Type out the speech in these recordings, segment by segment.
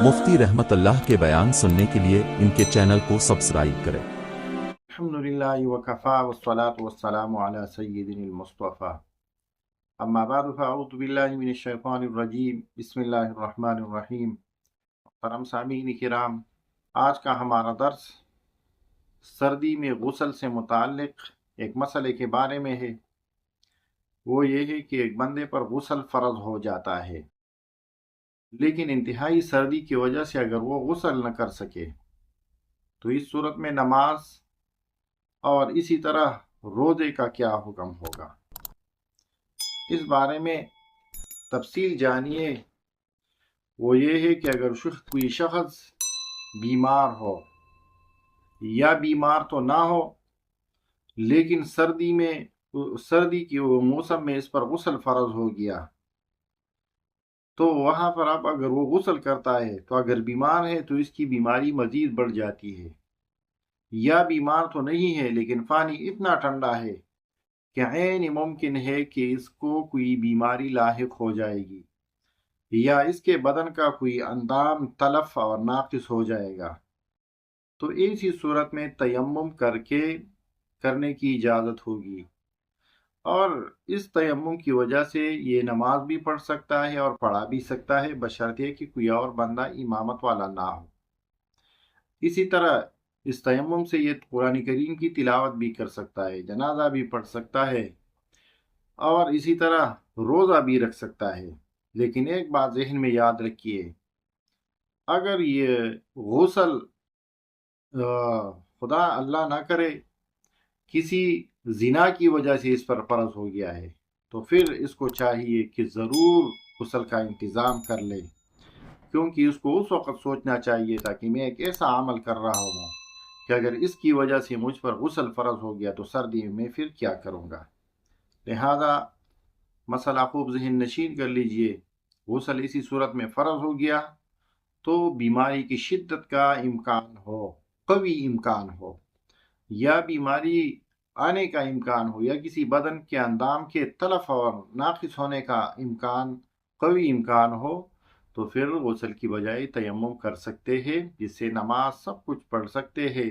مفتی رحمت اللہ کے بیان سننے کے لیے ان کے چینل کو سبسکرائب کریں۔ الحمدللہ وکفا والصلاة والسلام علی سیدنا المصطفیٰ اما بعد فاعوذ باللہ من الشیطان الرجیم بسم اللہ الرحمن الرحیم۔ محترم سامعین کرام، آج کا ہمارا درس سردی میں غسل سے متعلق ایک مسئلے کے بارے میں ہے۔ وہ یہ ہے کہ ایک بندے پر غسل فرض ہو جاتا ہے، لیکن انتہائی سردی کی وجہ سے اگر وہ غسل نہ کر سکے تو اس صورت میں نماز اور اسی طرح روزے کا کیا حکم ہوگا، اس بارے میں تفصیل جانیے۔ وہ یہ ہے کہ اگر کوئی شخص بیمار ہو یا بیمار تو نہ ہو لیکن سردی کی موسم میں اس پر غسل فرض ہو گیا، تو وہاں پر اب اگر وہ غسل کرتا ہے تو اگر بیمار ہے تو اس کی بیماری مزید بڑھ جاتی ہے، یا بیمار تو نہیں ہے لیکن پانی اتنا ٹھنڈا ہے کہ عین ممکن ہے کہ اس کو کوئی بیماری لاحق ہو جائے گی، یا اس کے بدن کا کوئی اندام تلف اور ناقص ہو جائے گا، تو ایسی صورت میں تیمم کرنے کی اجازت ہوگی، اور اس تیمم کی وجہ سے یہ نماز بھی پڑھ سکتا ہے اور پڑھا بھی سکتا ہے، بشرطے کہ کوئی اور بندہ امامت والا نہ ہو۔ اسی طرح اس تیمم سے یہ قرآن کریم کی تلاوت بھی کر سکتا ہے، جنازہ بھی پڑھ سکتا ہے، اور اسی طرح روزہ بھی رکھ سکتا ہے۔ لیکن ایک بات ذہن میں یاد رکھیے، اگر یہ غسل خدا اللہ نہ کرے کسی زنا کی وجہ سے اس پر فرض ہو گیا ہے تو پھر اس کو چاہیے کہ ضرور غسل کا انتظام کر لے، کیونکہ اس کو اس وقت سوچنا چاہیے تھا کہ میں ایک ایسا عمل کر رہا ہوں کہ اگر اس کی وجہ سے مجھ پر غسل فرض ہو گیا تو سردی میں پھر کیا کروں گا۔ لہذا مسئلہ خوب ذہن نشین کر لیجئے، غسل اسی صورت میں فرض ہو گیا تو بیماری کی شدت کا امکان ہو، قوی امکان ہو، یا بیماری آنے کا امکان ہو، یا کسی بدن کے اندام کے تلف اور ناقص ہونے کا قوی امکان ہو، تو پھر غسل کی بجائے تیمم کر سکتے ہیں، جس سے نماز سب کچھ پڑھ سکتے ہیں،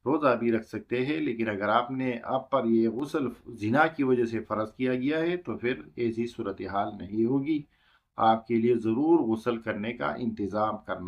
روزہ بھی رکھ سکتے ہیں۔ لیکن اگر آپ پر یہ غسل زنا کی وجہ سے فرض کیا گیا ہے تو پھر ایسی صورتحال نہیں ہوگی، آپ کے لیے ضرور غسل کرنے کا انتظام کرنا